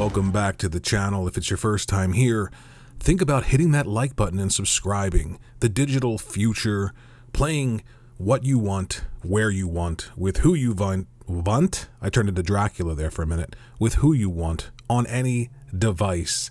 welcome back to the channel. If it's your first time here, think about hitting that like button and subscribing. The digital future, playing what you want, where you want, with who you want. I turned into Dracula there for a minute. With who you want, on any device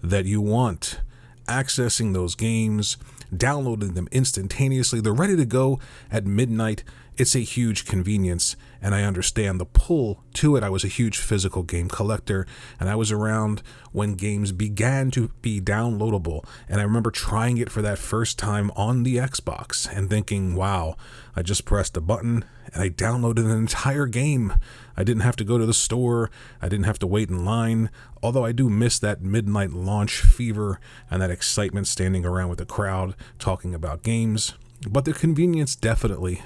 that you want. Accessing those games, downloading them instantaneously. They're ready to go at midnight. It's a huge convenience, and I understand the pull to it. I was a huge physical game collector, and I was around when games began to be downloadable, and I remember trying it for that first time on the Xbox and thinking, wow, I just pressed a button and I downloaded an entire game. I didn't have to go to the store. I didn't have to wait in line, although I do miss that midnight launch fever and that excitement standing around with the crowd talking about games. But the convenience definitely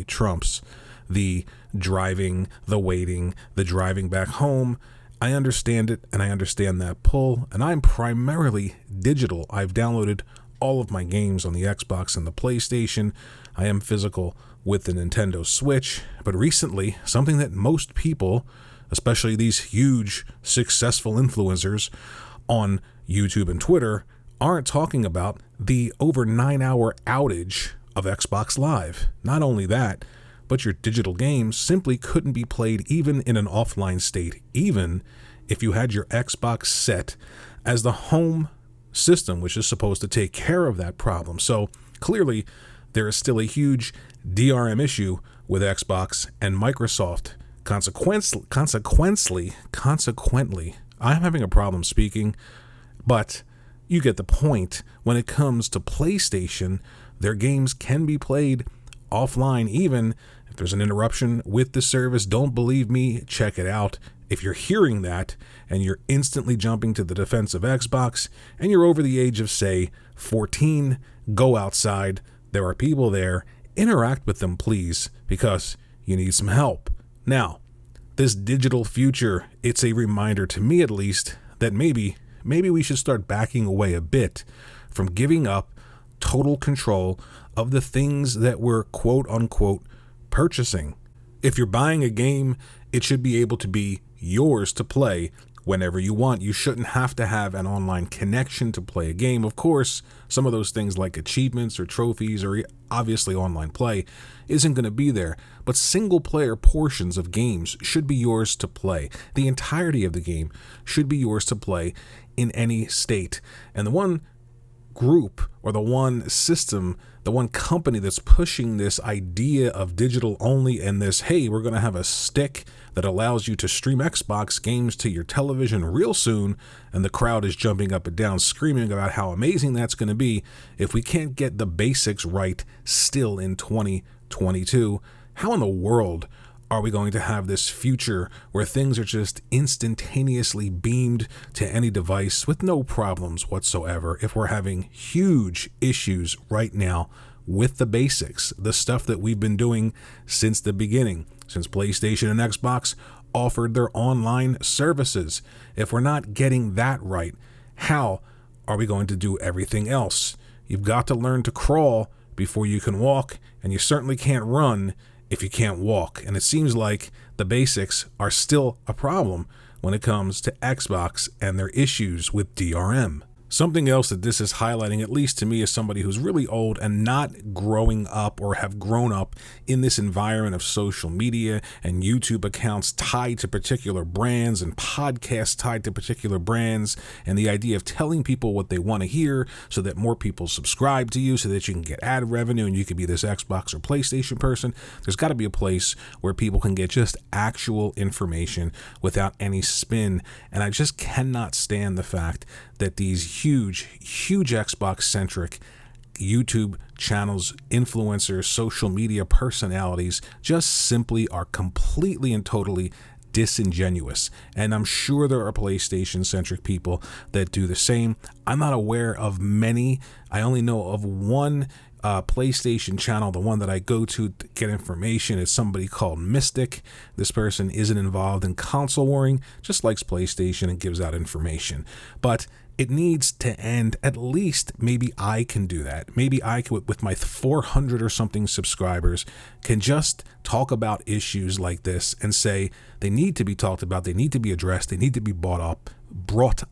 trumps the driving, the waiting, the driving back home. I understand it, and I understand that pull, and I'm primarily digital. I've downloaded all of my games on the Xbox and the PlayStation. I am physical with the Nintendo Switch, but recently, something that most people, especially these huge, successful influencers on YouTube and Twitter, aren't talking about, the over 9-hour outage of Xbox Live. Not only that, but your digital games simply couldn't be played even in an offline state, even if you had your Xbox set as the home system, which is supposed to take care of that problem. So clearly, there is still a huge DRM issue with Xbox and Microsoft. Consequently, I'm having a problem speaking, but you get the point. When it comes to PlayStation, their games can be played offline, even if there's an interruption with the service. Don't believe me? Check it out. If you're hearing that and you're instantly jumping to the defense of Xbox and you're over the age of, say, 14, go outside. There are people there. Interact with them, please, because you need some help. Now, this digital future, it's a reminder to me at least that maybe we should start backing away a bit from giving up total control of the things that we're quote unquote purchasing. If you're buying a game, it should be able to be yours to play whenever you want. You shouldn't have to have an online connection to play a game. Of course, some of those things like achievements or trophies or obviously online play isn't going to be there, but single player portions of games should be yours to play. The entirety of the game should be yours to play in any state. And the one group or the one system, the one company that's pushing this idea of digital only and this, hey, we're going to have a stick that allows you to stream Xbox games to your television real soon, and the crowd is jumping up and down screaming about how amazing that's going to be. If we can't get the basics right still in 2022, how in the world are we going to have this future where things are just instantaneously beamed to any device with no problems whatsoever, if we're having huge issues right now with the basics, the stuff that we've been doing since the beginning, since PlayStation and Xbox offered their online services? If we're not getting that right, how are we going to do everything else? You've got to learn to crawl before you can walk, and you certainly can't run if you can't walk. And it seems like the basics are still a problem when it comes to Xbox and their issues with DRM. Something else that this is highlighting, at least to me as somebody who's really old and not growing up or have grown up in this environment of social media and YouTube accounts tied to particular brands and podcasts tied to particular brands, and the idea of telling people what they want to hear so that more people subscribe to you so that you can get ad revenue and you can be this Xbox or PlayStation person. There's got to be a place where people can get just actual information without any spin. And I just cannot stand the fact that these huge Xbox-centric YouTube channels, influencers, social media personalities just simply are completely and totally disingenuous. And I'm sure there are PlayStation-centric people that do the same. I'm not aware of many. I only know of one PlayStation channel, the one that I go to get information. Is somebody called Mystic. This person isn't involved in console warring, just likes PlayStation and gives out information. But It needs to end. At least maybe I can do that. Maybe I can, with my 400 or something subscribers, can just talk about issues like this and say they need to be talked about, they need to be addressed, they need to be brought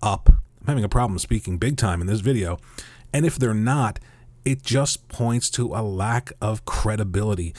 up. I'm having a problem speaking big time in this video. And if they're not, it just points to a lack of credibility.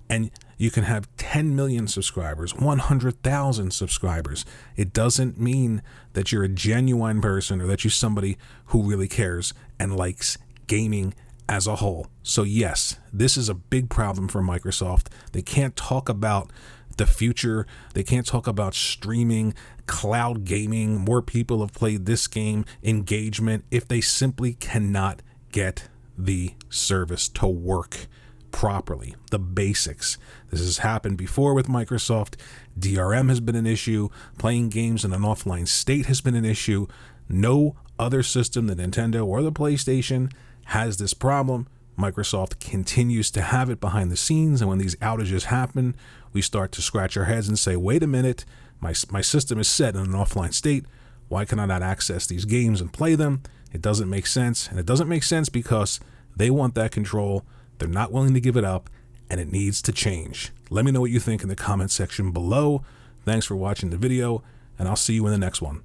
And you can have 10 million subscribers, 100,000 subscribers. It doesn't mean that you're a genuine person or that you're somebody who really cares and likes gaming as a whole. So yes, this is a big problem for Microsoft. They can't talk about the future. They can't talk about streaming, cloud gaming, more people have played this game, engagement, if they simply cannot get the service to work properly, the basics. This has happened before with Microsoft. DRM has been an issue. Playing games in an offline state has been an issue. No other system, the Nintendo or the PlayStation, has this problem. Microsoft continues to have it behind the scenes, and when these outages happen, we start to scratch our heads and say, wait a minute, my system is set in an offline state. Why can I not access these games and play them? It doesn't make sense, and it doesn't make sense because they want that control. They're not willing to give it up, and it needs to change. Let me know what you think in the comment section below. Thanks for watching the video, and I'll see you in the next one.